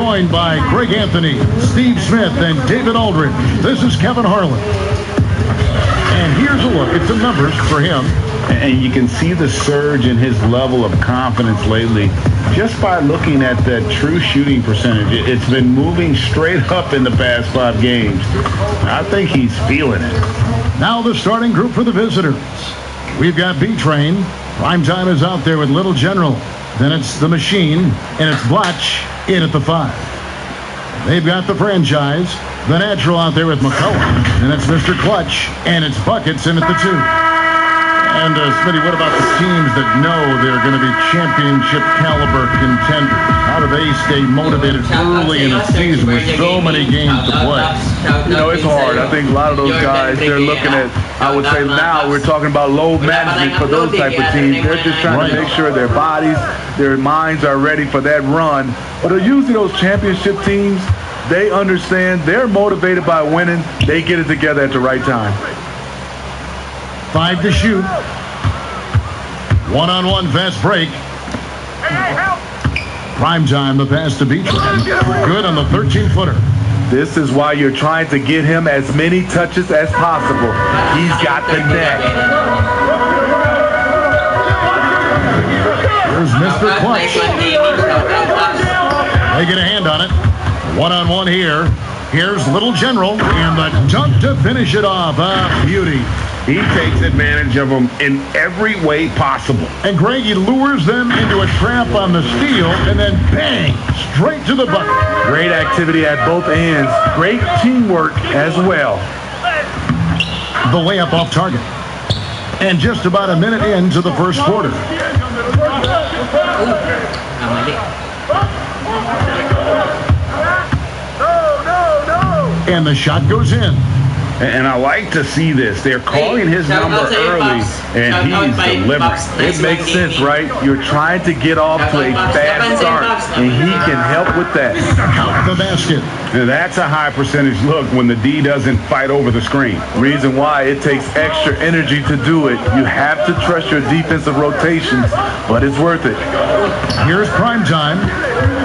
Joined by Greg Anthony, Steve Smith, and David Aldridge. This is Kevin Harlan. And here's a look at the numbers for him. And you can see the surge in his level of confidence lately just by looking at that true shooting percentage. It's been moving straight up in the past 5 games. I think he's feeling it. Now the starting group for the visitors. We've got B-Train. Primetime is out there with Little General. Then it's the Machine, and it's Blatch in at the 5. They've got the Franchise, the Natural out there with McCullough, and it's Mr. Clutch, and it's Buckets in at the 2. And Smitty, what about the teams that know they're going to be championship caliber contenders? How do they stay motivated early in the season with so many games to play? You know, it's hard. I think a lot of those guys, they're looking at, I would say now, we're talking about load management for those type of teams. They're just trying to make sure their bodies, their minds are ready for that run. But usually those championship teams, they understand, they're motivated by winning. They get it together at the right time. 5 to shoot. One-on-one fast break. Primetime, the pass to B-Train. Good on the 13-footer. This is why you're trying to get him as many touches as possible. He's got the net. Here's Mr. Clutch. They get a hand on it. One-on-one here. Here's Little General, and the dunk to finish it off. A beauty. He takes advantage of them in every way possible. And Greg, he lures them into a trap on the steal, and then bang, straight to the bucket. Great activity at both ends. Great teamwork as well. The layup off target. And just about a minute into the first quarter. And the shot goes in. And I like to see this. They're calling his number early, and he's delivering. It makes sense, right? You're trying to get off to a fast start, and he can help with that. Count the basket. And that's a high percentage look when the D doesn't fight over the screen. Reason why it takes extra energy to do it. You have to trust your defensive rotations, but it's worth it. Here's Primetime.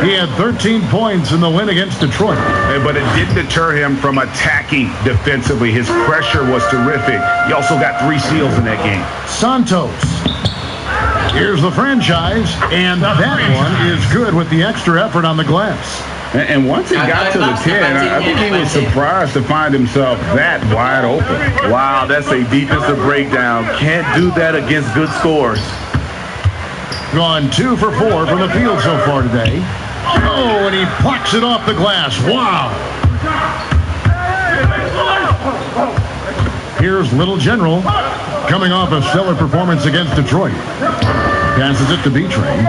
He had 13 points in the win against Detroit. But it didn't deter him from attacking defensively. His pressure was terrific. He also got 3 steals in that game. Santos. Here's the Franchise, and that one is good with the extra effort on the glass. And once he got to the 10, I think he was surprised to find himself that wide open. Wow, that's a defensive breakdown. Can't do that against good scores. Gone 2 for 4 from the field so far today. Oh, and he plucks it off the glass. Wow. Here's Little General coming off a stellar performance against Detroit. Passes it to B-Train.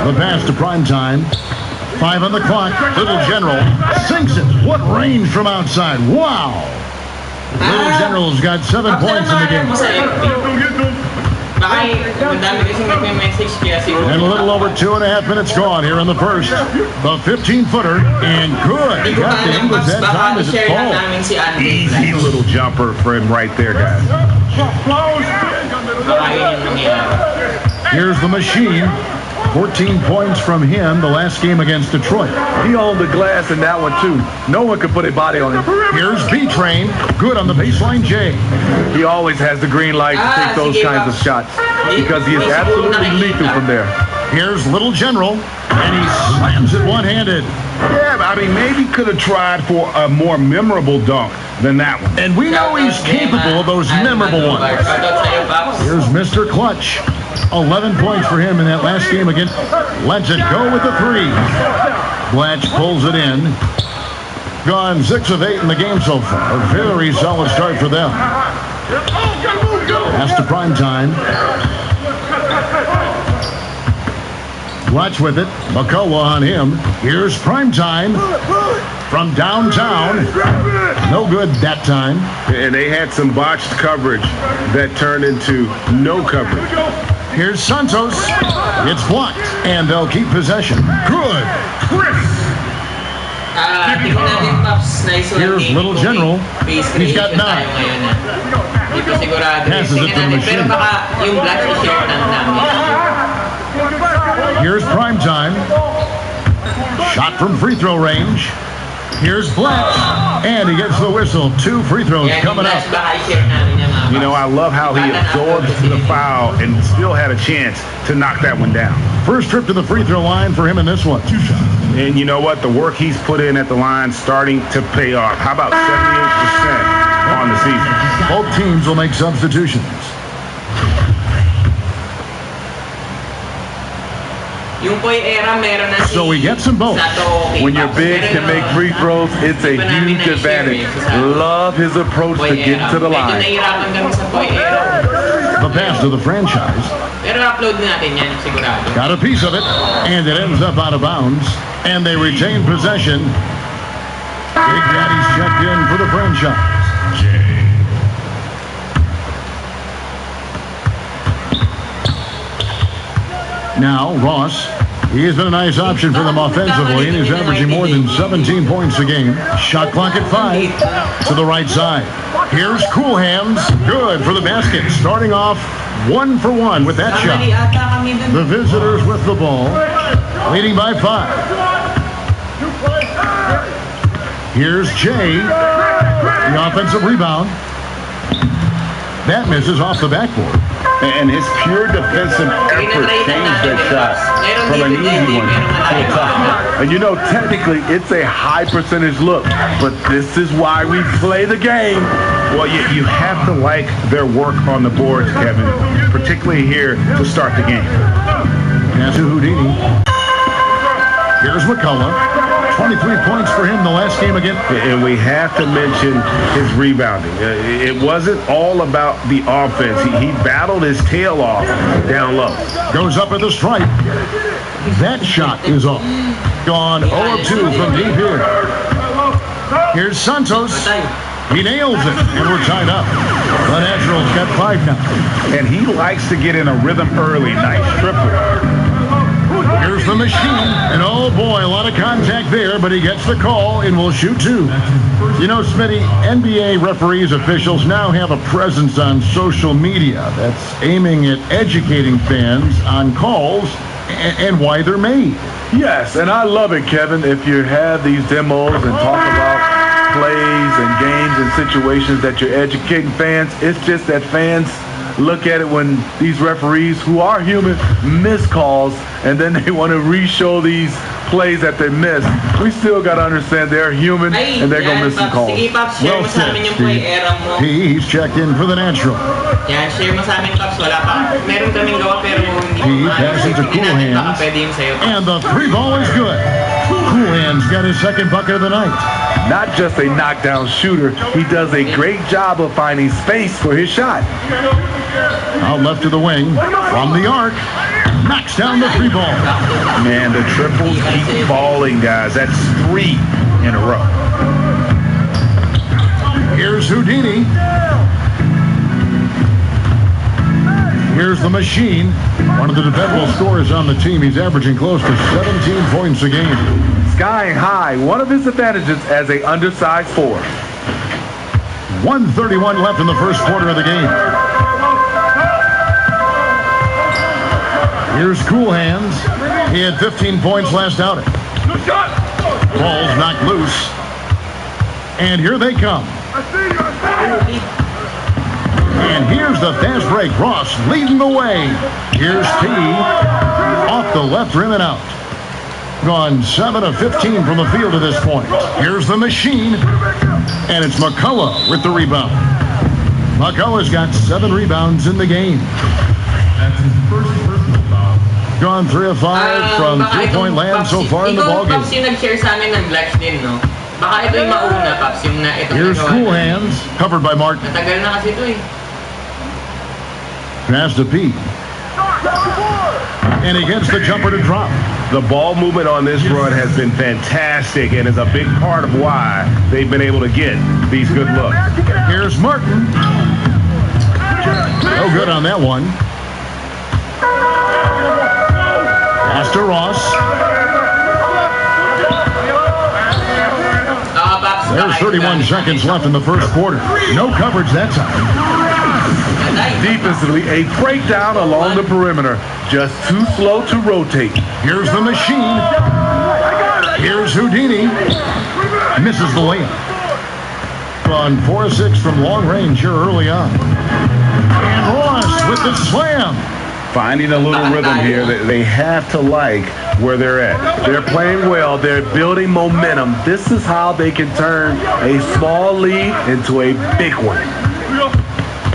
The pass to Primetime. 5 on the clock. Little General sinks it. What range from outside. Wow. Little General's got 7 points in the game. And a little over 2.5 minutes gone here in the first. The 15-footer, and good. Got the English that time as it falls. Easy little jumper for him right there, guys. Here's the Machine. 14 points from him the last game against Detroit. He owned the glass in that one, too. No one could put a body on him. Here's B-Train. Good on the baseline J. He always has the green light to take those kinds of shots because he is absolutely lethal from there. Here's Little General, and he slams it one-handed. Yeah, I mean, maybe could have tried for a more memorable dunk than that one. And we know he's capable of those memorable ones. Here's Mr. Clutch. 11 points for him in that last game against. Lets it go with the 3. Blatch pulls it in. Gone 6 of 8 in the game so far. A very solid start for them. Pass to Primetime. Blatch with it. McCullough on him. Here's Primetime from downtown. No good that time. And they had some botched coverage that turned into no coverage. Here's Santos. It's blocked, and they'll keep possession. Good. Here's Little General. He's got 9. Passes it to the Machine. Here's prime time. Shot from free throw range. Here's Blatch, and he gets the whistle. 2 free throws coming up. You know, I love how he absorbed the foul and still had a chance to knock that one down. First trip to the free throw line for him in this one. And you know what? The work he's put in at the line starting to pay off. How about 78% on the season? Both teams will make substitutions. So we get them both. When your bigs can make free throws, it's a huge advantage. Love his approach to getting to the line. The pass to the franchise. Got a piece of it, and it ends up out of bounds. And they retain possession. Big Daddy's checked in for the franchise. Now, Ross, he has been a nice option for them offensively, and he's averaging more than 17 points a game. Shot clock at 5 to the right side. Here's Cool Hands, good for the basket. Starting off 1 for 1 with that shot. The visitors with the ball, leading by 5. Here's Jay, the offensive rebound. That misses off the backboard. And his pure defensive effort changed that shot from an easy one to a tough one. And you know, technically, it's a high percentage look, but this is why we play the game. Well, you have to like their work on the boards, Kevin, particularly here to start the game. Pass to Houdini. Here's McCullough. 23 points for him the last game again. And we have to mention his rebounding. It wasn't all about the offense. He battled his tail off down low. Goes up at the stripe. That shot is off. Gone 0 of 2 from deep here. Here's Santos. He nails it, and we're tied up. The Naturals got 5 now. And he likes to get in a rhythm early. Nice triple. Here's the machine, and oh boy, a lot of contact there, but he gets the call and will shoot 2. You know, Smitty, NBA referees, officials now have a presence on social media that's aiming at educating fans on calls and why they're made. Yes, and I love it, Kevin. If you have these demos and talk about plays and games and situations that you're educating fans, it's just that fans look at it when these referees, who are human, miss calls, and then they want to re-show these plays that they missed. We still got to understand they're human, and they're going to miss some calls. Well said, Steve. He's checked in for the Natural. He passes to Cool Hands, and the 3 ball is good. Cool Hands got his second bucket of the night. Not just a knockdown shooter, he does a great job of finding space for his shot. Out left to the wing, from the arc, knocks down the 3 ball. Man, the triples keep falling, guys. That's 3 in a row. Here's Houdini. Here's the machine. One of the dependable scorers on the team. He's averaging close to 17 points a game. Skying high, one of his advantages as a undersized 4. 1:31 left in the first quarter of the game. Here's Cool Hands. He had 15 points last outing. Ball's knocked loose. And here they come. And here's the fast break. Ross leading the way. Here's T. Off the left rim and out. Gone 7 of 15 from the field at this point. Here's the machine. And it's McCullough with the rebound. McCullough's got 7 rebounds in the game. That's his first personal foul. Gone 3 of 5 from 3-point land so far in the ballgame. Here's Cool Hands, covered by Martin. Pass to Pete. And he gets the jumper to drop. The ball movement on this run has been fantastic and is a big part of why they've been able to get these good looks. Here's Martin. No good on that one. Pass to Ross. There's 31 seconds left in the first quarter. No coverage that time. Defensively, a breakdown along the perimeter. Just too slow to rotate. Here's the machine. Here's Houdini. Misses the layup. On 4-6 from long range here early on. And Ross with the slam. Finding a little rhythm here that they have to like where they're at. They're playing well. They're building momentum. This is how they can turn a small lead into a big one.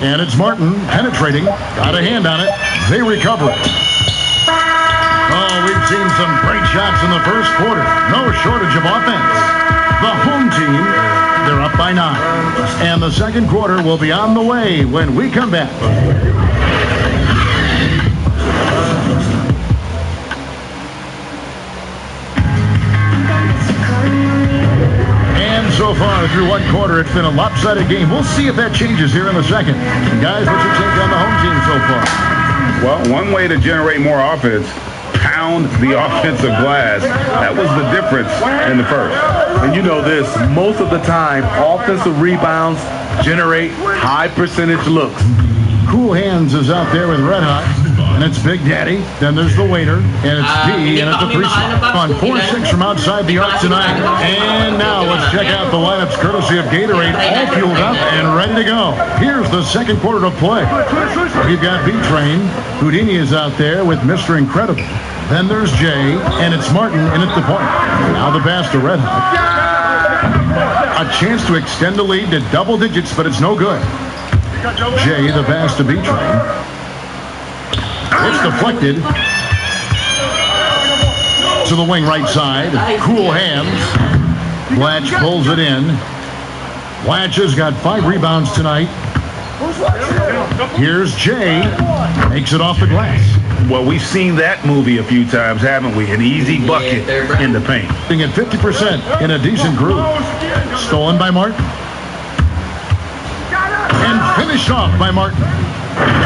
And it's Martin penetrating. Got a hand on it. They recover it. Oh, we've seen some great shots in the first quarter. No shortage of offense. The home team, they're up by 9. And the second quarter will be on the way when we come back. And so far through one quarter, it's been a lopsided game. We'll see if that changes here in the second. Guys, what's your take on the home team so far? Well, one way to generate more offense, pound the offensive glass. That was the difference in the first. And you know this, most of the time, offensive rebounds generate high percentage looks. Cool Hands is out there with Red Hot. And it's Big Daddy. Then there's the waiter. And it's D. And it's the 3 on 4-6 from outside the arc tonight. And now let's check out the lineups courtesy of Gatorade. All fueled up and ready to go. Here's the second quarter of play. We've got B-Train. Houdini is out there with Mr. Incredible. Then there's Jay. And it's Martin in at the point. Now the pass to Red Hot. A chance to extend the lead to double digits, but it's no good. Jay, the pass to B-Train. It's deflected to the wing right side. Cool Hands. Blatch pulls it in. Blatch has got 5 rebounds tonight. Here's Jay. Makes it off the glass. Well, we've seen that movie a few times, haven't we? An easy bucket in the paint. At 50% in a decent groove. Stolen by Martin. And finished off by Martin.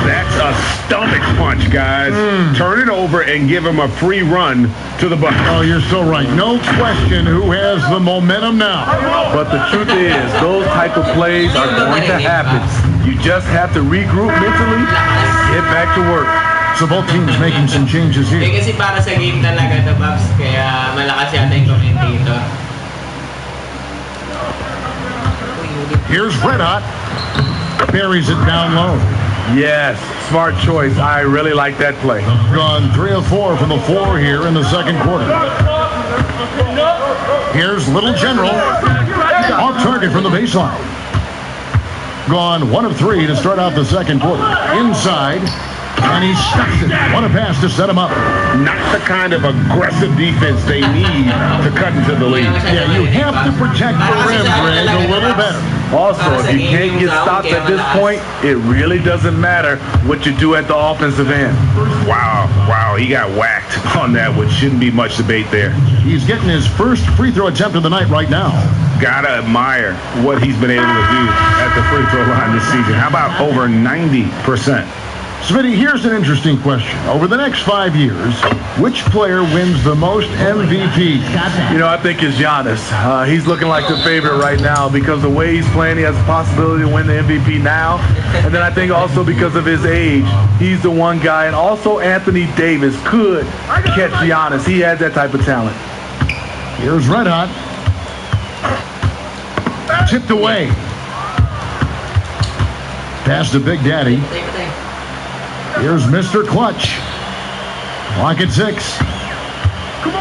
That's a stomach punch, guys. Turn it over and give him a free run to the bucket. Oh, you're so right. No question who has the momentum now. But the truth is, those type of plays are going to happen. You just have to regroup mentally and get back to work. So both teams making some changes here. Kasi para sa game talaga to, Babs, kaya malakas yata yung commentator. Here's Red Hot. Buries it down low. Yes, smart choice. I really like that play. Gone 3 of 4 from the floor here in the second quarter. Here's Little General. Off target from the baseline. Gone 1 of 3 to start out the second quarter. Inside. And he stuffs it. What a pass to set him up. Not the kind of aggressive defense they need to cut into the lead. Yeah, you have to protect the rim, Greg, a little better. Also, if you can't get stopped at this point, it really doesn't matter what you do at the offensive end. Wow, he got whacked on that, which shouldn't be much debate there. He's getting his first free throw attempt of the night right now. Gotta admire what he's been able to do at the free throw line this season. How about over 90%? Smitty, here's an interesting question. Over the next 5 years, which player wins the most MVP? You know, I think it's Giannis. He's looking like the favorite right now because the way he's playing, he has a possibility to win the MVP now. And then I think also because of his age, he's the one guy. And also Anthony Davis could catch Giannis. He has that type of talent. Here's Red Hot. Tipped away. Pass to Big Daddy. Here's Mr. Clutch. Clock at 6.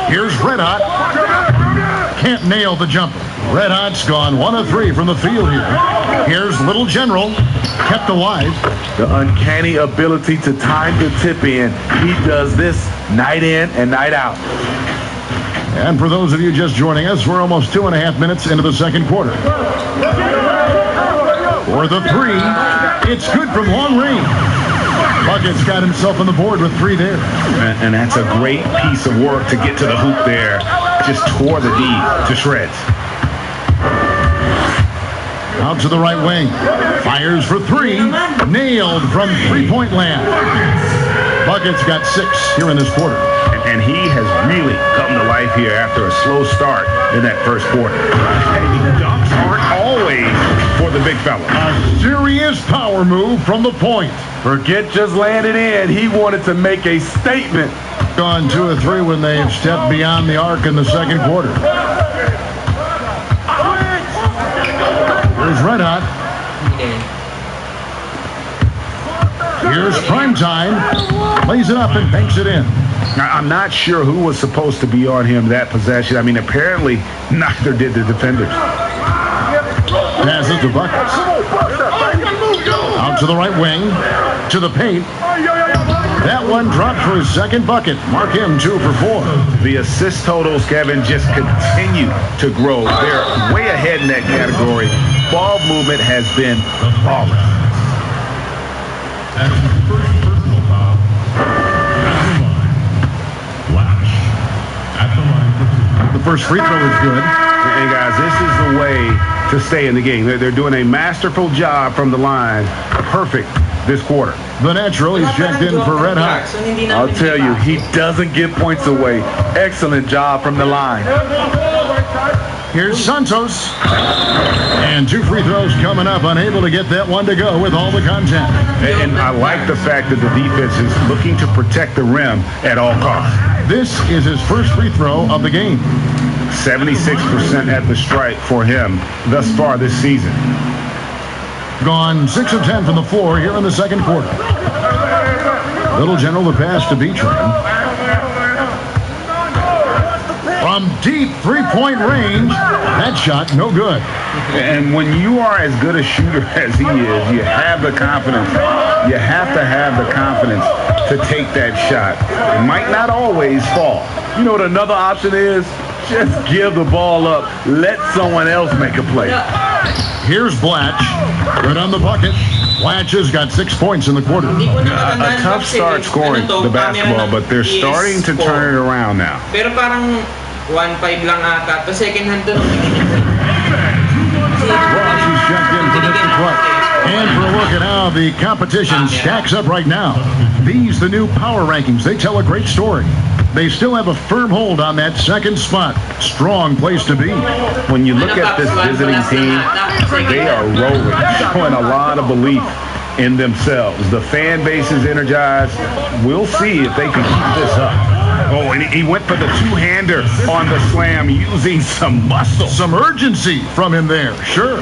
Here's Red Hot. Can't nail the jumper. Red Hot's gone 1 of 3 from the field here. Here's Little General. Kept alive. The uncanny ability to time the tip in. He does this night in and night out. And for those of you just joining us, we're almost 2.5 minutes into the second quarter. For the 3, it's good from long range. Bucket's got himself on the board with 3 there. And that's a great piece of work to get to the hoop there. Just tore the D to shreds. Out to the right wing. Fires for 3. Nailed from three-point land. Bucket's got 6 here in this quarter. And he has really come to life here after a slow start in that first quarter. And dunks aren't always for the big fella. A serious power move from the point. Forget just landed in. He wanted to make a statement. Gone 2 of 3 when they've stepped beyond the arc in the second quarter. Here's Red Hot. Here's Primetime. Lays it up and banks it in. I'm not sure who was supposed to be on him that possession. I mean, apparently neither did the defenders. Passes to Buckets. Out to the right wing. To the paint. That one dropped for his second bucket. Mark him 2 for 4. The assist totals, Kevin, just continue to grow. They're way ahead in that category. Ball movement has been flawless. That's his first personal foul. At the line for 2. The first free throw is good. And guys, this is the way to stay in the game. They're doing a masterful job from the line. Perfect this quarter. The natural, he's checked in for Red Hot. I'll tell you, he doesn't give points away. Excellent job from the line. Here's Santos. And 2 free throws coming up, unable to get that one to go with all the contact. And I like the fact that the defense is looking to protect the rim at all costs. This is his first free throw of the game. 76% at the stripe for him thus far this season. Gone 6 of 10 from the floor here in the second quarter. Little General, the pass to Beermen. From deep three-point range, that shot no good. And when you are as good a shooter as he is, you have the confidence. You have to have the confidence to take that shot. It might not always fall. You know what another option is? Just give the ball up. Let someone else make a play. Here's Blatch. Right on the bucket. Blatch has got 6 points in the quarter. A tough start scoring the basketball, but they're starting to turn it around now. Pero parang 1-5 lang ata. To second hand to. Ross is checked in for Mr. Clark. And for a look at how the competition stacks up right now. These, the new power rankings, they tell a great story. They still have a firm hold on that second spot. Strong place to be. When you look at this visiting team, they are rolling, showing a lot of belief in themselves. The fan base is energized. We'll see if they can keep this up. Oh, and he went for the two-hander on the slam using some muscle. Some urgency from him there, sure.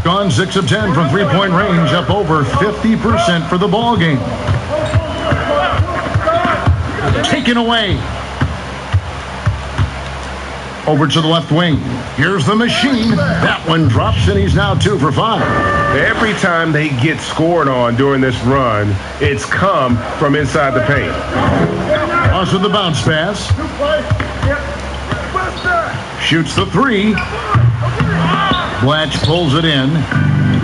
Gone 6 of 10 from three-point range, up over 50% for the ball game. Taken away. Over to the left wing. Here's the machine. That one drops, and he's now 2 for 5. Every time they get scored on during this run, it's come from inside the paint. Also the bounce pass. Shoots the 3. Blatch pulls it in.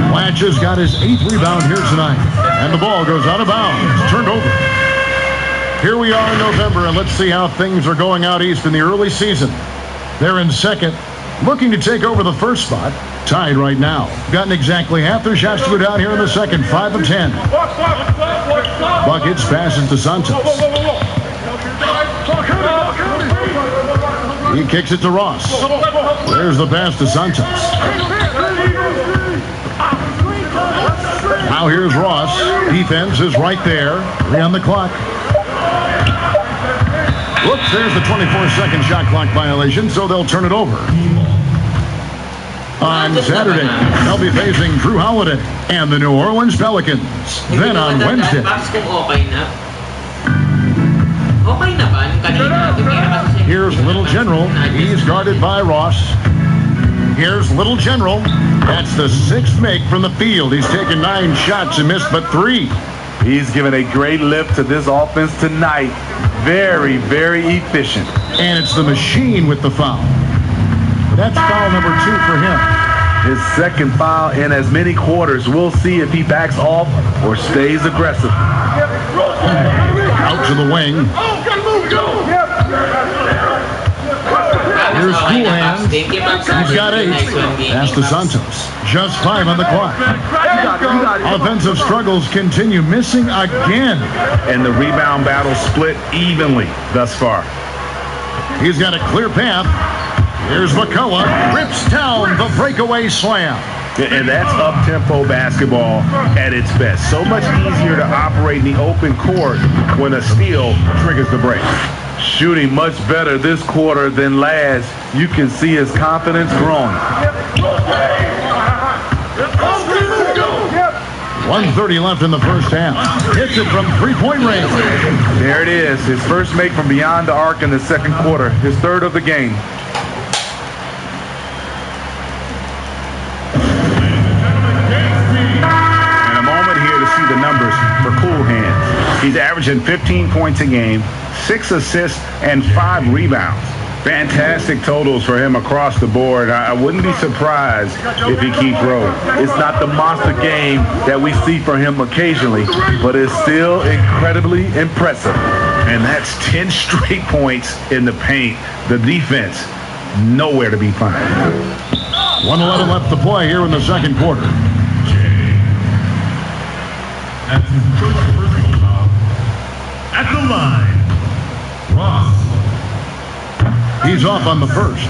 Blatch has got his 8th rebound here tonight. And the ball goes out of bounds. It's turned over. Here we are in November, and let's see how things are going out east in the early season. They're in second, looking to take over the first spot. Tied right now. Gotten exactly half their shots to go down here in the second. 5 of 10. Buckets passes to Santos. He kicks it to Ross. There's the pass to Santos. Now here's Ross. Defense is right there. 3 on the clock. Whoops, there's the 24-second shot clock violation, so they'll turn it over. On Saturday, they'll be facing Drew Holiday and the New Orleans Pelicans. Then on Wednesday. Here's Little General. He's guarded by Ross. Here's Little General. That's the 6th make from the field. He's taken 9 shots and missed but 3. He's given a great lift to this offense tonight. Very, very efficient. And it's the machine with the foul. That's foul number 2 for him. His second foul in as many quarters. We'll see if he backs off or stays aggressive. Out to the wing. Here's Cool Hands. He's got 8. Pass to Santos. Just 5 on the clock. Offensive struggles continue, missing again. And the rebound battle split evenly thus far. He's got a clear path. Here's McCullough. Rips down the breakaway slam. And that's up-tempo basketball at its best. So much easier to operate in the open court when a steal triggers the break. Shooting much better this quarter than last. You can see his confidence growing. 1:30 left in the first half. Hits it from three-point range. There it is. His first make from beyond the arc in the second quarter. His third of the game. And a moment here to see the numbers for Cool Hands. He's averaging 15 points a game, 6 assists, and 5 rebounds. Fantastic totals for him across the board. I wouldn't be surprised if he keeps rolling. It's not the monster game that we see for him occasionally, but it's still incredibly impressive. And that's 10 straight points in the paint. The defense, nowhere to be found. 1:11 left to play here in the second quarter. That's his first personal foul. At the line, Ross. He's off on the first.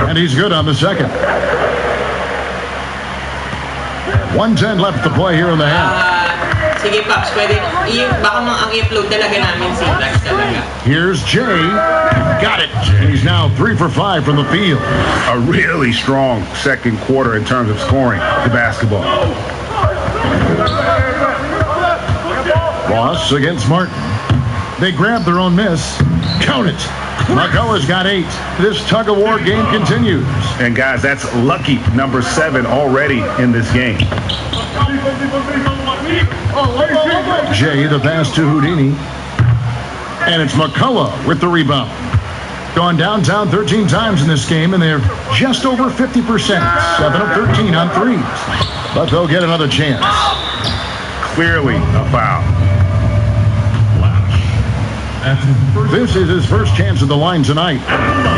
And he's good on the second. 1:10 left to play here in the half. Sige, Pops, pwede, baka ang i-upload talaga namin si Gilas talaga. Here's Jay. Got it. He's now 3 for 5 from the field. A really strong second quarter in terms of scoring the basketball. Ross against Martin. They grab their own miss. Count it. McCullough's got 8. This tug-of-war game continues. And guys, that's lucky number 7 already in this game. Jay, the pass to Houdini. And it's McCullough with the rebound. Gone downtown 13 times in this game, and they're just over 50%. 7 of 13 on threes. But they'll get another chance. Clearly a foul. This is his first chance at the line tonight.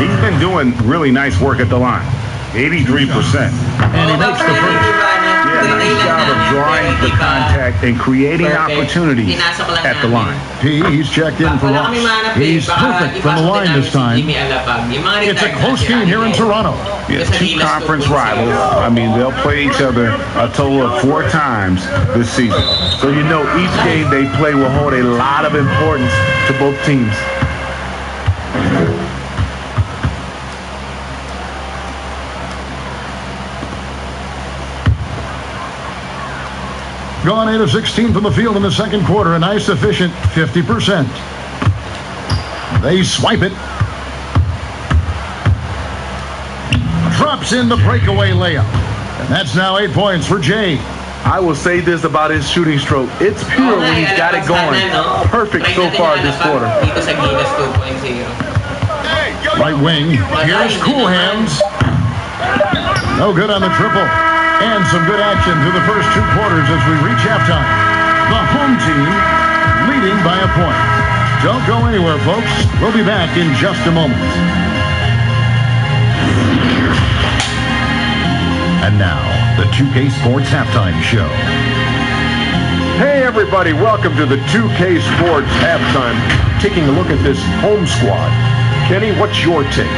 He's been doing really nice work at the line. 83%. And he makes the first. Yeah, nice job of drawing the contact and creating opportunities at the line. He's checked in for Ross. He's perfect from the line this time. It's a close game here in Toronto. Yeah, 2 conference rivals. I mean, they'll play each other a total of 4 times this season. So you know each game they play will hold a lot of importance to both teams. Gone 8 of 16 from the field in the second quarter. A nice, efficient 50%. They swipe it. Drops in the breakaway layup. And that's now 8 points for Jay. I will say this about his shooting stroke. It's pure when he's got it going. Perfect so far this quarter. Dito sa Gilas 2.0. Right wing. Here's Cool Hands. No good on the triple. And some good action through the first 2 quarters as we reach halftime. The home team leading by a point. Don't go anywhere, folks. We'll be back in just a moment. And now, the 2K Sports Halftime Show. Hey everybody, welcome to the 2K Sports Halftime. Taking a look at this home squad. Kenny, what's your take?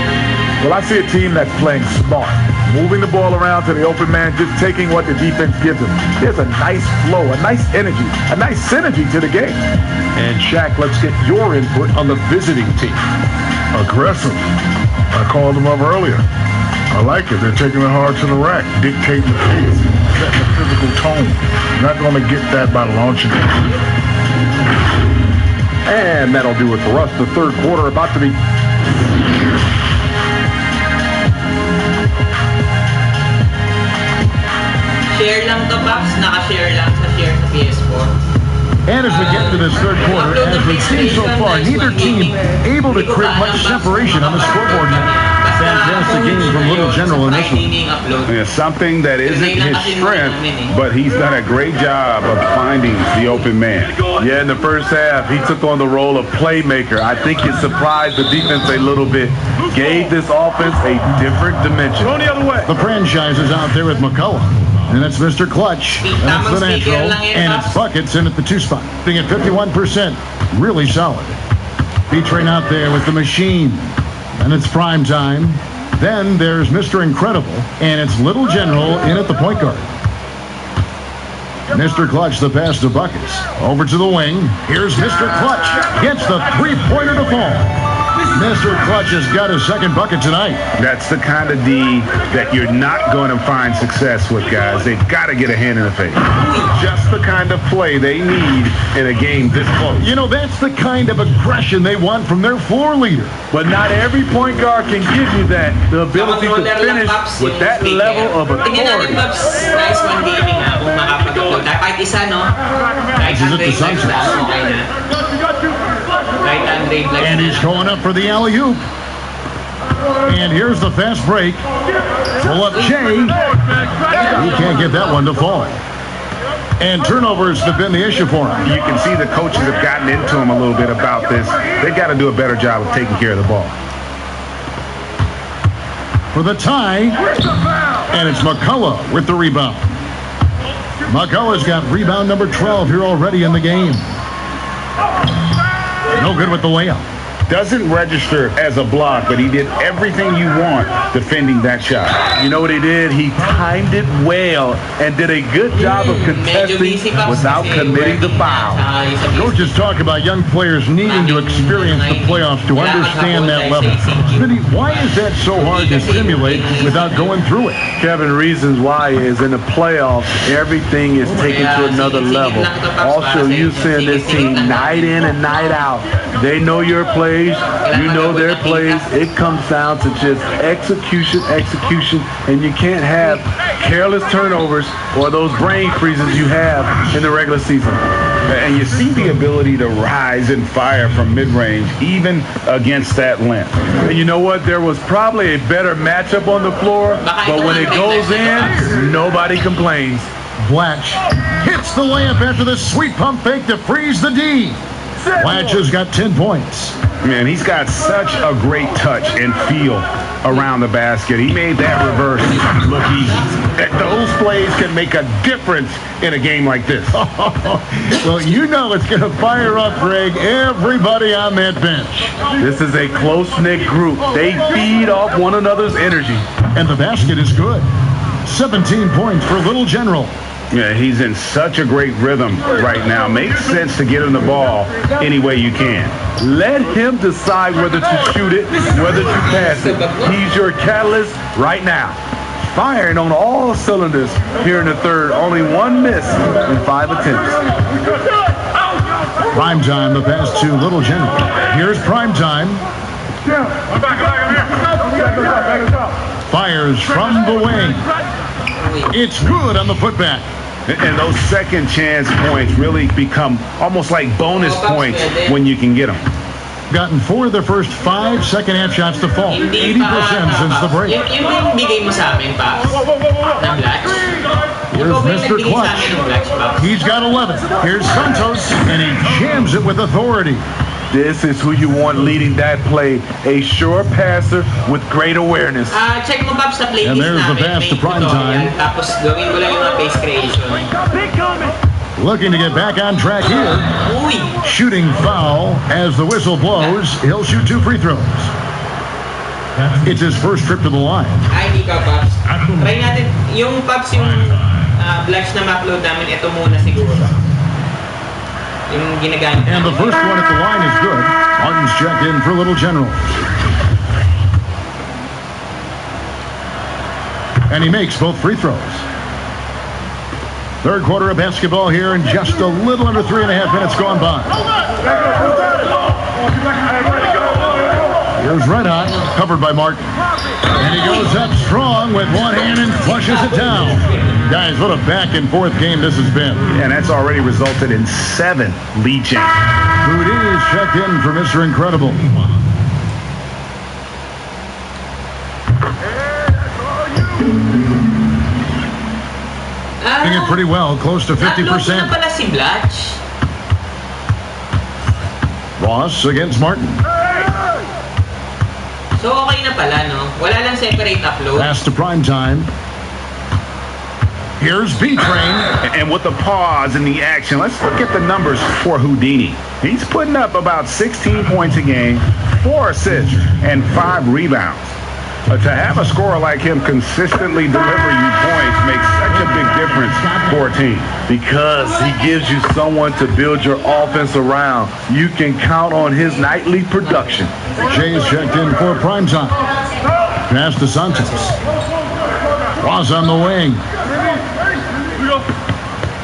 Well, I see a team that's playing smart, moving the ball around to the open man, just taking what the defense gives them. There's a nice flow, a nice energy, a nice synergy to the game. And Shaq, let's get your input on the visiting team. Aggressive. I called them up earlier. I like it. They're taking it hard to the rack, dictating the pace, setting a physical tone. Not going to get that by launching it. And that'll do it for us. The third quarter about to be... Share lang to, Pops. Naka-share lang sa share sa PS4. And as we get to this third quarter, as we've seen so far, neither team able to create much separation on the scoreboard yet. Fantastic game from Little General in this one. Yeah, something that isn't his strength, but he's done a great job of finding the open man. Yeah, in the first half, he took on the role of playmaker. I think it surprised the defense a little bit. Gave this offense a different dimension. The franchise is out there with McCullough. And it's Mr. Clutch. And it's the natural. And it's buckets in at the 2 spot. Being at 51%. Really solid. B-Train out there with the machine. And it's prime time. Then there's Mr. Incredible. And it's Little General in at the point guard. Mr. Clutch, the pass to buckets. Over to the wing. Here's Mr. Clutch. Gets the three-pointer to fall. Mr. Clutch has got his second bucket tonight. That's the kind of D that you're not going to find success with, guys. They've got to get a hand in the face. Just the kind of play they need in a game this close. You know, that's the kind of aggression they want from their floor leader. But not every point guard can give you that. The ability to finish with that level of authority. Nice one gaming ha, kung makapag-upload. Kahit isa, no? Kahit ang grade lang okay na. Kahit ang grade lang. And he's going up for the alley-oop. And here's the fast break. Pull up Jay. He can't get that one to fall. And turnovers have been the issue for him. You can see the coaches have gotten into him a little bit about this. They've got to do a better job of taking care of the ball. For the tie, and it's McCullough with the rebound. McCullough's got rebound number 12 here already in the game. No good with the layup. Doesn't register as a block, but he did everything you want defending that shot. You know what he did? He timed it well and did a good job of contesting without committing the foul. Coaches talk about young players needing to experience the playoffs to understand that level. Vinny, why is that so hard to simulate without going through it? Kevin, reasons why is in the playoffs, everything is taken to another level. Also, you send this team night in and night out. They know your plays. You know their plays. It comes down to just execution, and you can't have careless turnovers or those brain freezes you have in the regular season. And you see the ability to rise and fire from mid-range, even against that length. And you know what? There was probably a better matchup on the floor, but when it goes in, nobody complains. Blatch hits the layup after the sweet pump fake to freeze the D. Blatch has got 10 points. Man, he's got such a great touch and feel around the basket. He made that reverse look easy. Those plays can make a difference in a game like this. Well, you know it's going to fire up, Greg, everybody on that bench. This is a close-knit group. They feed off one another's energy. And the basket is good. 17 points for Little General. Yeah, he's in such a great rhythm right now. Makes sense to get him the ball any way you can. Let him decide whether to shoot it, whether to pass it. He's your catalyst right now. Firing on all cylinders here in the third. Only one miss in 5 attempts. Prime time, the pass to Little General. Here's prime time. Fires from the wing. It's good on the putback. And those second chance points really become almost like bonus points when you can get them. Gotten 4 of their first 5 second half shots to fall. 80% since the break. Yung bigay mo sa amin, Paps, ng Blatch. Here's Mr. Clutch. He's got 11. Here's Santos, and he jams it with authority. This is who you want leading that play. A sure passer with great awareness. Check mo, Paps, sa playlist namin. And there's the pass to prime time. Tapos gawin mo lang yung mga base creation. Looking to get back on track here. Shooting foul as the whistle blows. He'll shoot 2 free throws. It's his first trip to the line. Ay, hindi ka, Paps. Try natin. Yung Paps, yung Blatch na ma-upload namin, ito muna siguro. And the first one at the line is good. Martin's checked in for Little General. And he makes both free throws. Third quarter of basketball here, and just a little under 3.5 minutes gone by. Here's Red Hot, covered by Martin. And he goes up strong with one hand and flushes it down. Guys, what a back and forth game this has been. And that's already resulted in 7 lead changes. Houdini's checked in for Mr. Incredible. Doing it pretty well, close to 50%. Na pala si Blatch. Ross against Martin. So okay na pala, no? Wala lang separate upload. Pass to prime time. Here's B-Train. And with the pause in the action, let's look at the numbers for Houdini. He's putting up about 16 points a game, 4 assists, and 5 rebounds. To have a scorer like him consistently deliver you points makes such a big difference for a team. Because he gives you someone to build your offense around. You can count on his nightly production. Jay's checked in for prime time. Pass to Santos. Was on the wing.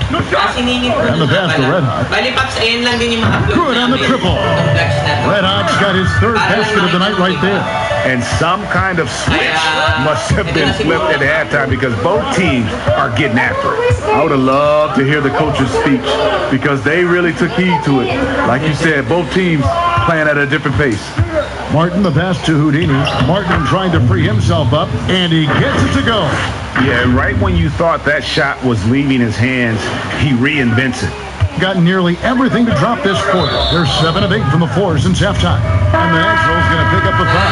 And the pass to Red Hot. Good on the triple. Red Hot's got his third basket of the night right there. And some kind of switch must have been flipped at halftime because both teams are getting after it. I would have loved to hear the coach's speech because they really took heed to it. Like you said, both teams playing at a different pace. Martin, the pass to Houdini. Martin trying to free himself up, and he gets it to go. Yeah, right when you thought that shot was leaving his hands, he reinvents it. Got nearly everything to drop this quarter. They're 7 of 8 from the floor since halftime. And the Nationals going to pick up the foul.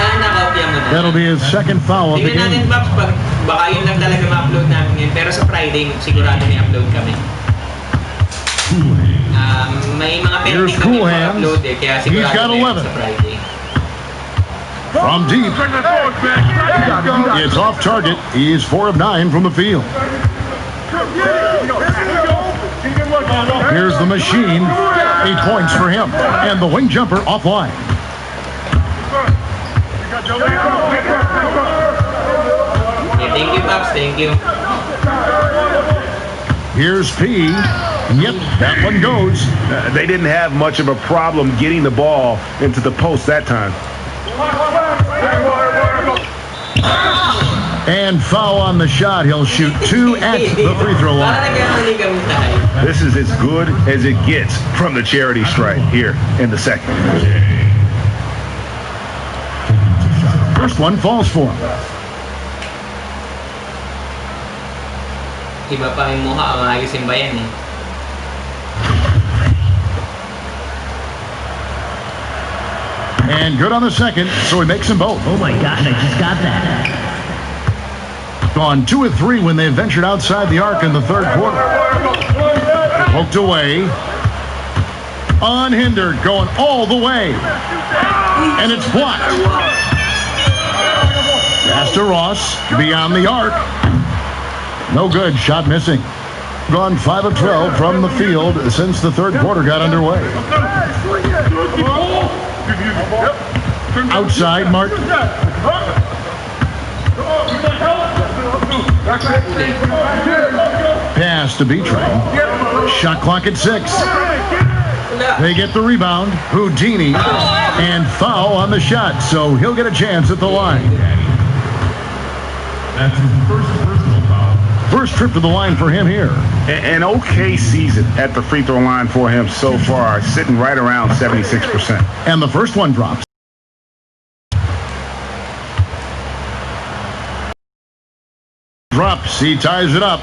That'll be his second foul of the game. Tingnan natin, Pops, baka yun lang talaga ma-upload namin ngayon. Pero sa Friday, sigurado may upload kami. May mga Here's Cool Hands. Kaya He's got 11. Sa Friday. From deep. It's off target. He's 4 of 9 from the field. Here's the machine. 8 points for him. And the wing jumper offline. Thank you, Pops. Thank you. Here's P. Yep, that one goes. They didn't have much of a problem getting the ball into the post that time. And foul on the shot. He'll shoot 2 at the free throw line. This is as good as it gets from the charity stripe here in the second. First one falls for him. Iba pa yung mukha, maayosin ba yan eh? And good on the second, so he makes them both. Oh my God, I just got that. Gone 2 of 3 when they ventured outside the arc in the third quarter. Poked away. Unhindered, going all the way. And it's blocked. Pass to Ross, beyond the arc. No good, shot missing. Gone 5 of 12 from the field since the third quarter got underway. Outside, Martin. Pass to B-Train. Shot clock at 6. They get the rebound. Houdini. And foul on the shot, so he'll get a chance at the line. That's his first personal foul. First trip to the line for him here. An okay season at the free throw line for him so far, sitting right around 76%. And the first one drops. Drops. He ties it up.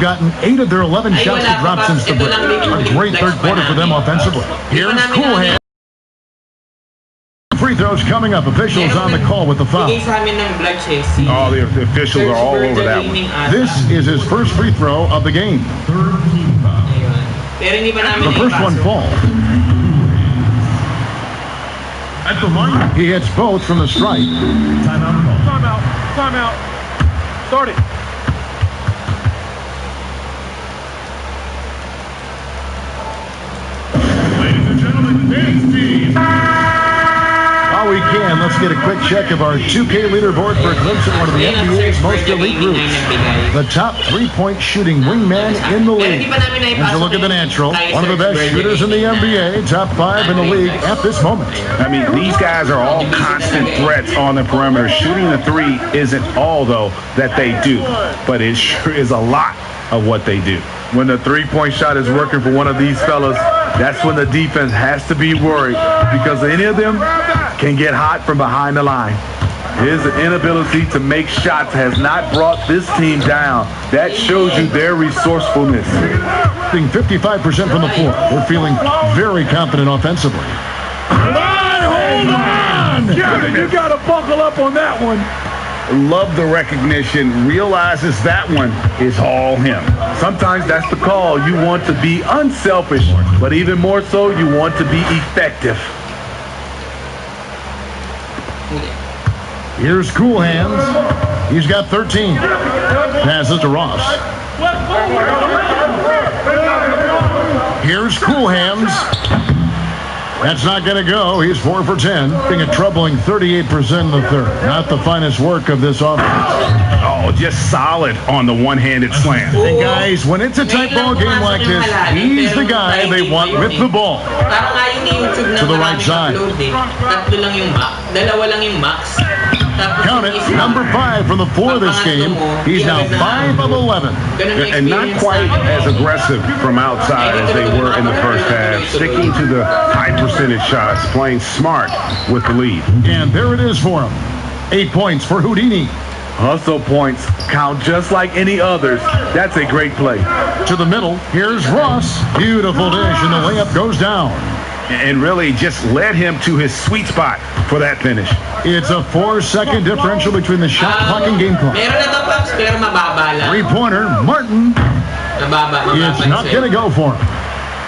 Gotten 8 of their 11 shots to drop since the break. A great third quarter for them offensively. Here's Cool Hand. Free throws coming up. Officials on the call with the foul. Oh, the officials are all over that one. This is his first free throw of the game. The first one falls. At the line. He hits both from the stripe. Timeout call. Timeout. Start it. Ladies and gentlemen, this team. While we can, let's get a quick check of our 2K leaderboard for a glimpse at one of the NBA's most elite groups. The top three-point shooting wingman in the league. As you look at the natural, one of the best shooters in the NBA, top 5 in the league at this moment. I mean, these guys are all constant threats on the perimeter. Shooting the three isn't all, though, that they do, but it sure is a lot of what they do. When the three-point shot is working for one of these fellas, that's when the defense has to be worried because any of them can get hot from behind the line. His inability to make shots has not brought this team down. That shows you their resourcefulness. Shooting 55% from the floor. We're feeling very confident offensively. Hold on! You got to buckle up on that one. Love the recognition. Realizes that one is all him. Sometimes that's the call. You want to be unselfish, but even more so, you want to be effective. Here's Cool Hands. He's got 13. Passes to Ross. Here's Cool Hands. That's not going to go. He's 4 for 10. Being a troubling 38% in the third. Not the finest work of this offense. Oh, just solid on the one-handed slam. And guys, when it's a tight ball game like this, he's the guy they want with the ball. To the right side. Count it, number 5 from the floor this game. He's now 5 of 11. And not quite as aggressive from outside as they were in the first half. Sticking to the high percentage shots, playing smart with the lead. And there it is for him. 8 points for Houdini. Hustle points count just like any others. That's a great play. To the middle, here's Ross. Beautiful dish, and the layup goes down. And really just led him to his sweet spot for that finish. It's a 4-second differential between the shot clock and game clock. 3-pointer, Martin. It's not going to go for him.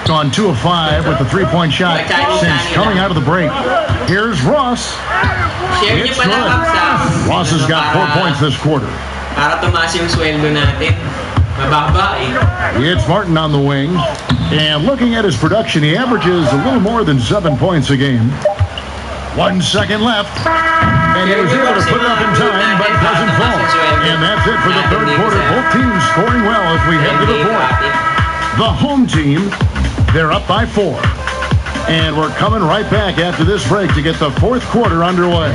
On 2 of 5 with the 3-point shot since coming out of the break. Here's Ross. It's good. Ross has got 4 points this quarter. It's Martin on the wing. And looking at his production, he averages a little more than 7 points a game. 1 second left. And he was able to put it up in time, but doesn't fall. And that's it for the third quarter. Both teams scoring well as we head to the fourth. The home team, they're up by 4. And we're coming right back after this break to get the fourth quarter underway.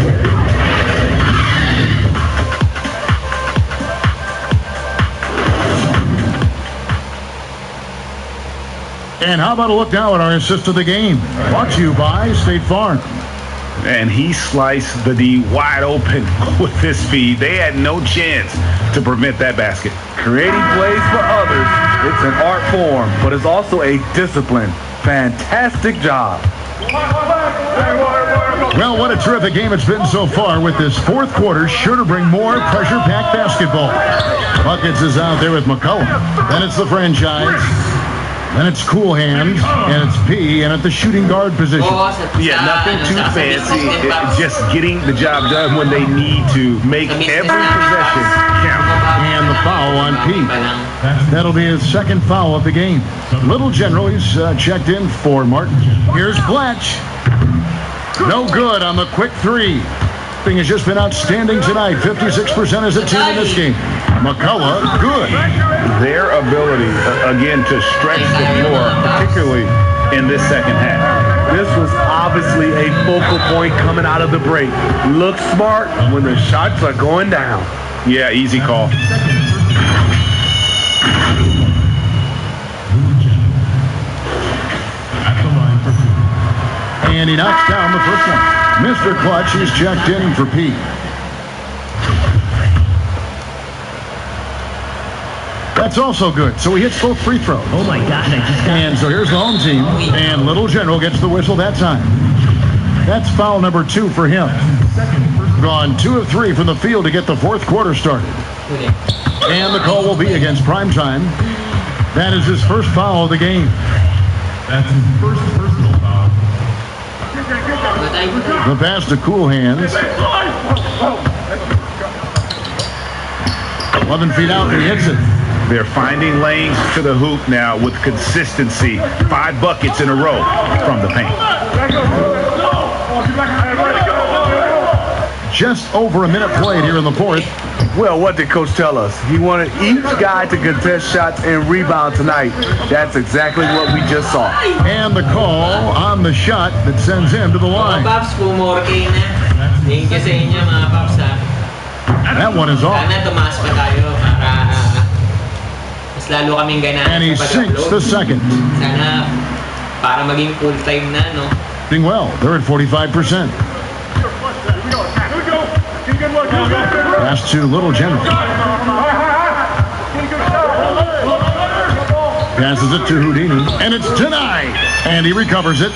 And how about a look now at our assist of the game? Brought to you by State Farm. And he sliced the D wide open with his speed. They had no chance to prevent that basket. Creating plays for others, it's an art form, but it's also a discipline. Fantastic job. Well, what a terrific game it's been so far with this fourth quarter. Sure to bring more pressure-packed basketball. Buckets is out there with McCullough. Then it's the franchise. Then it's Cool Hands, and it's P, and at the shooting guard position. Yeah, nothing too fancy. Just getting the job done when they need to. Make every possession count. And the foul on P. That'll be his second foul of the game. Little General, he's checked in for Martin. Here's Blatch. No good on the quick 3. Thing has just been outstanding tonight. 56% as a team in this game. McCullough, good. Their ability, again, to stretch the floor, particularly in this second half. This was obviously a focal point coming out of the break. Look smart when the shots are going down. Yeah, easy call. And he knocks down the first one. Mr. Clutch, he's checked in for P. That's also good. So he hits both free throws. Oh my God, I just got And so here's the home team. And Little General gets the whistle that time. That's foul number 2 for him. Gone 2 of 3 from the field to get the fourth quarter started. And the call will be against Primetime. That is his first foul of the game. That's his first personal foul. The pass to Cool Hands. 11 feet out, and he hits it. They're finding lanes to the hoop now with consistency. 5 buckets in a row from the paint. Just over a minute played here in the fourth. Well, what did Coach tell us? He wanted each guy to contest shots and rebound tonight. That's exactly what we just saw. And the call on the shot that sends him to the line. That one is off. And he sinks the second. Doing well. They're at 45%. Pass to Little General. Passes it to Houdini. And it's denied. And he recovers it.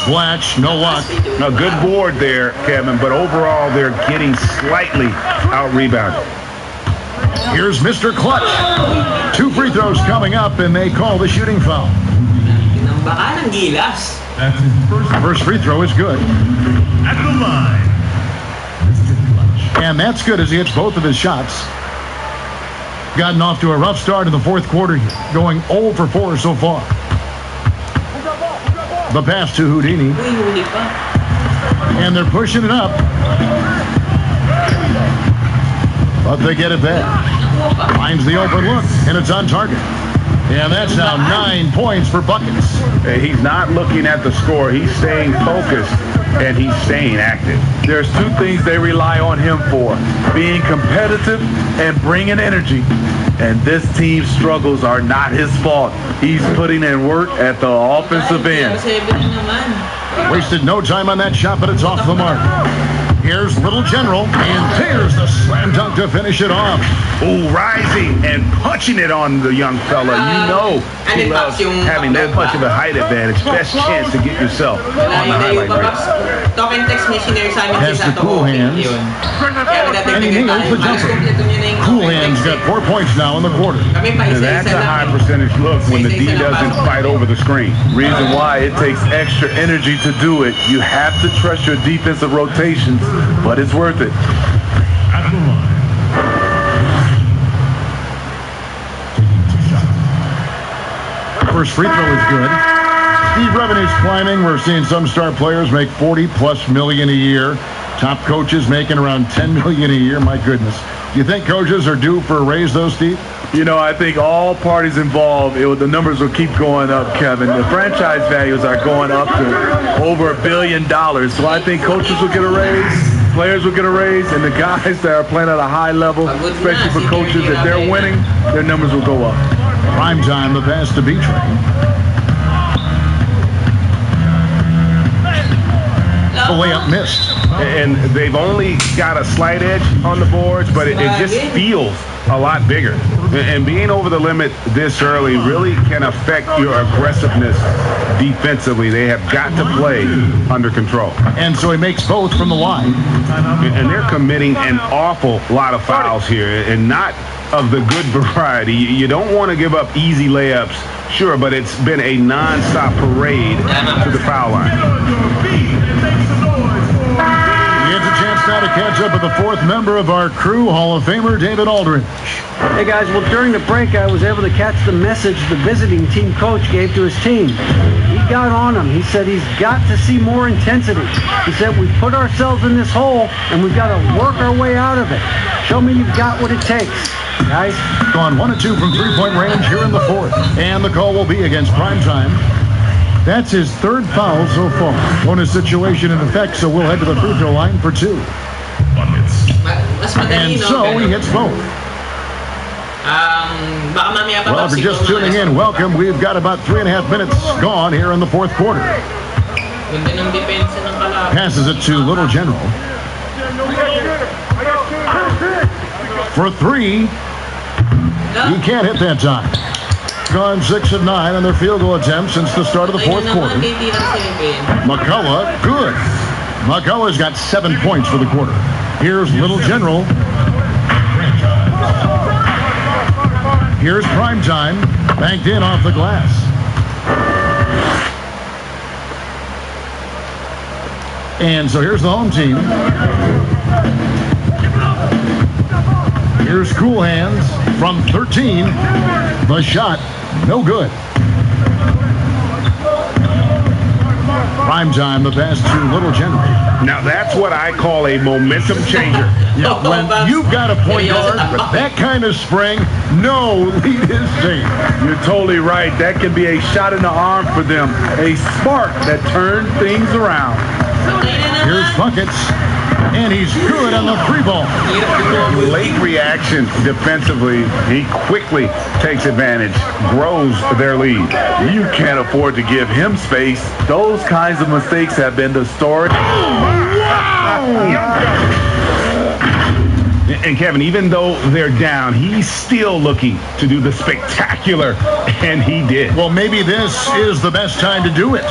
Blatch, no luck. A good board there, Kevin, but overall they're getting slightly out-rebounded. Here's Mr. Clutch. 2 free throws coming up, and they call the shooting foul. Baka ng Gilas. That's his First free throw is good. at the line. Mr. Clutch. And that's good as he hits both of his shots. Gotten off to a rough start in the fourth quarter here, going 0 for 4 so far. The pass to Houdini. Uy, huli pa. And they're pushing it up. But they get it back. Finds the open look, and it's on target. And that's now 9 points for buckets. He's not looking at the score. He's staying focused, and he's staying active. There's 2 things they rely on him for: being competitive and bringing energy. And this team's struggles are not his fault. He's putting in work at the offensive end. Wasted no time on that shot, but it's off the mark. Here's Little General, and there's the slam dunk to finish it off. Oh, rising and punching it on the young fella. You know he loves having that much of a height advantage. Best chance to get yourself on the highlight reel. Talk and text me sinare sa amin Has the cool hands. And he nails the jumper. Cool hands got 4 points now in the quarter. That's a high percentage look when the D doesn't fight over the screen. Reason why it takes extra energy to do it. You have to trust your defensive rotations, but it's worth it. At the line. First free throw is good. Steve revenue's climbing. We're seeing some star players make $40+ million a year. Top coaches making around $10 million a year. My goodness. Do you think coaches are due for a raise, though, Steve? You know, I think all parties involved, the numbers will keep going up, Kevin. The franchise values are going up to over $1 billion. So I think coaches will get a raise, players will get a raise, and the guys that are playing at a high level, especially for coaches, if they're winning, their numbers will go up. Prime time, the pass to Beermen. The layup missed. And they've only got a slight edge on the boards, but it just feels a lot bigger. And being over the limit this early really can affect your aggressiveness defensively. They have got to play under control. And so he makes both from the line. And they're committing an awful lot of fouls here, and not of the good variety. You don't want to give up easy layups, sure, but it's been a non-stop parade to the foul line. He has a chance now to catch up with the 4th member of our crew, Hall of Famer David Aldridge. Hey guys, well during the break I was able to catch the message the visiting team coach gave to his team. He got on him. He said he's got to see more intensity. He said we put ourselves in this hole and we've got to work our way out of it. Show me you've got what it takes, guys. Gone 1 of 2 from 3-point range here in the 4th. And the call will be against Prime Time. That's his 3rd foul so far. Bonus situation in effect, so we'll head to the free throw line for 2. And so he hits both. Well, if you're just tuning in, welcome. We've got about 3.5 minutes gone here in the 4th quarter. Passes it to Little General. For 3. He can't hit that time. Gone 6 of 9 on their field goal attempts since the start of the 4th quarter. McCullough, good. McCullough's got 7 points for the quarter. Here's Little General. Here's Prime Time, banked in off the glass. And so here's the home team. Here's Cool Hands from 13. The shot, no good. Prime Time, the pass to Little General. Now that's what I call a momentum changer. Yeah, when you've got a point guard with that kind of spring, no lead is safe. You're totally right. That can be a shot in the arm for them. A spark that turns things around. Here's buckets. And he's good on the free ball. Late reaction defensively. He quickly takes advantage, grows their lead. You can't afford to give him space. Those kinds of mistakes have been the story. And Kevin, even though they're down, he's still looking to do the spectacular, and he did. Well, maybe this is the best time to do it.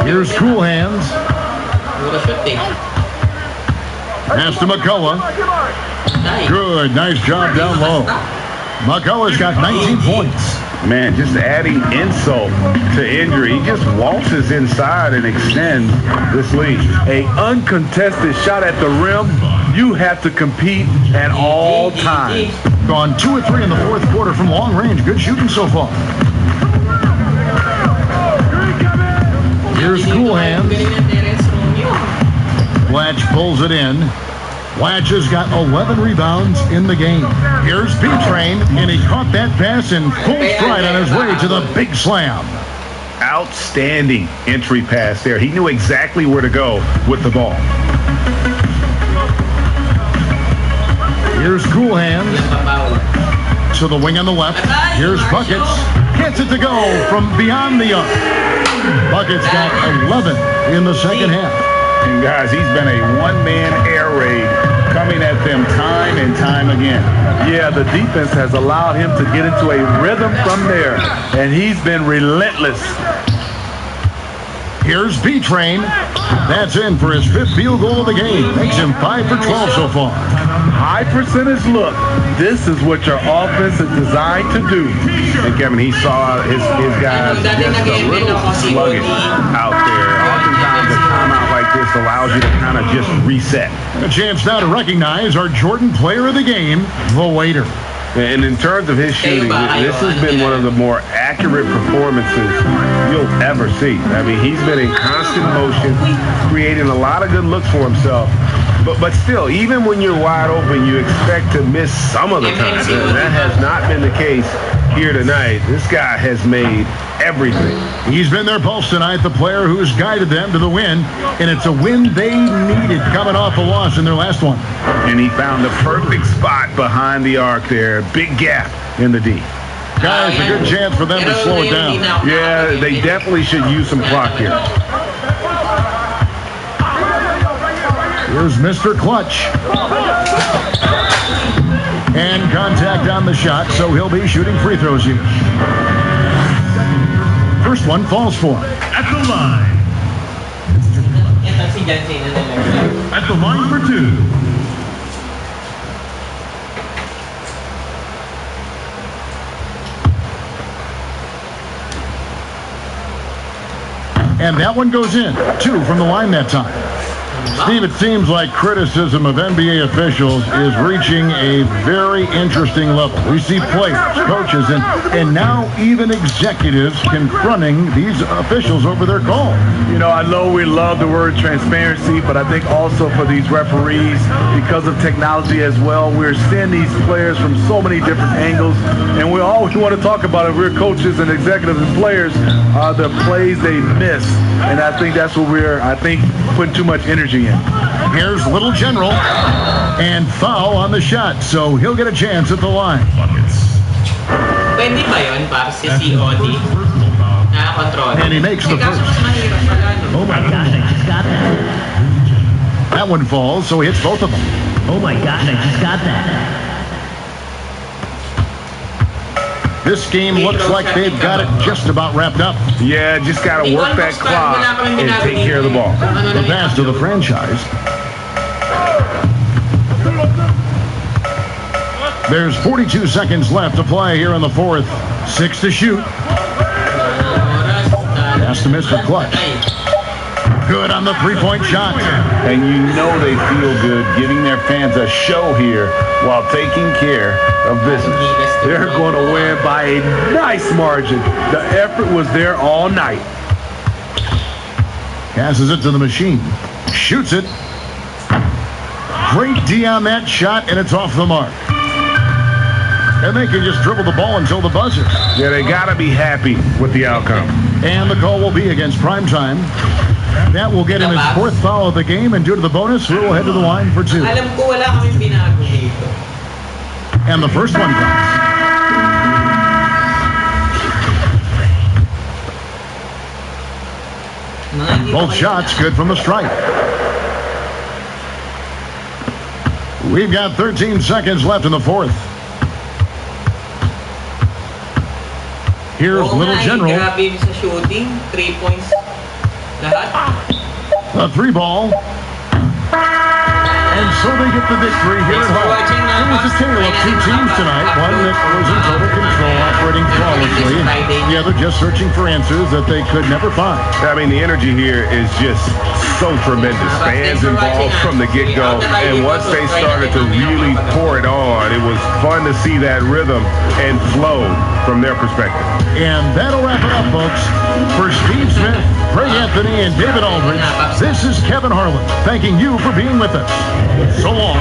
Here's Cool Hands. Pass to McCullough. Good, nice job down low. McCullough's got 19 points. Man, just adding insult to injury. He just waltzes inside and extends this lead. A uncontested shot at the rim. You have to compete at all times. Gone 2 of 3 in the fourth quarter from long range. Good shooting so far. Here's Cool Hands. Blatch pulls it in. Blatch has got 11 rebounds in the game. Here's B-Train, and he caught that pass in full stride on his way to the big slam. Outstanding entry pass there. He knew exactly where to go with the ball. Here's Cool Hands. To the wing on the left. Here's Buckets. Gets it to go from beyond the arc. Buckets got 11 in the second half. And guys, he's been a one-man air raid coming at them time and time again. Yeah, the defense has allowed him to get into a rhythm from there, and he's been relentless. Here's B-Train. That's in for his 5th field goal of the game. Makes him 5 for 12 so far. High percentage look. This is what your offense is designed to do. And Kevin, he saw his guys just a little sluggish out there. Oftentimes a timeout like this allows you to kind of just reset. A chance now to recognize our Jordan player of the game, the waiter. And in terms of his shooting, this has been one of the more accurate performances you'll ever see. I mean, he's been in constant motion, creating a lot of good looks for himself. But still, even when you're wide open, you expect to miss some of the time. That has not been the case here tonight. This guy has made everything. He's been their pulse tonight, the player who's guided them to the win, and it's a win they needed coming off a loss in their last one. And he found the perfect spot behind the arc there. Big gap in the D. Guys, a good chance for them to slow it down. Yeah, they definitely should use some clock here. Here's Mr. Clutch. And contact on the shot, so he'll be shooting free throws here. First one falls for him. At the line. At the line for 2. And that one goes in. 2 from the line that time. Steve, it seems like criticism of NBA officials is reaching a very interesting level. We see players, coaches, and now even executives confronting these officials over their call. You know, I know we love the word transparency, but I think also for these referees, because of technology as well, we're seeing these players from so many different angles, and we always want to talk about it. We're coaches and executives and players are the plays they miss, and I think that's what we're, putting too much energy in. Here's Little General, and foul on the shot, so he'll get a chance at the line. Pwede ba yun para si COD? Nakakontrol. And he makes the first. Oh my gosh, I just got that. That one falls, so he hits both of them. Oh my gosh, I just got that. This game looks like they've got it just about wrapped up. Yeah, just got to work that clock and take care of the ball. The pass to the franchise. There's 42 seconds left to play here in the fourth. 6 to shoot. Pass to Mr. Clutch. Good on the three-point shot. And you know they feel good giving their fans a show here while taking care of business. They're going to win by a nice margin. The effort was there all night. Passes it to the machine. Shoots it. Great D on that shot, and it's off the mark. And they can just dribble the ball until the buzzer. Yeah, they got to be happy with the outcome. And the call will be against Primetime. That will get him his 4th foul of the game, and due to the bonus, we will head to the line for 2. Alam ko wala kaming binago dito. And the first one comes. Both shots good from the stripe. We've got 13 seconds left in the fourth. Here's Little General. Grabe sa shooting. 3 points. Lahat. A 3-ball. And so they get the victory here at home. It was a tale of two teams tonight. One that was in total control, operating flawlessly, and the other just searching for answers that they could never find. I mean, the energy here is just so tremendous. Fans involved from the get-go, and once they started to really pour it on, it was fun to see that rhythm and flow from their perspective. And that'll wrap it up, folks. For Steve Smith, Greg Anthony, and David Aldridge, this is Kevin Harlan thanking you for being with us. So long.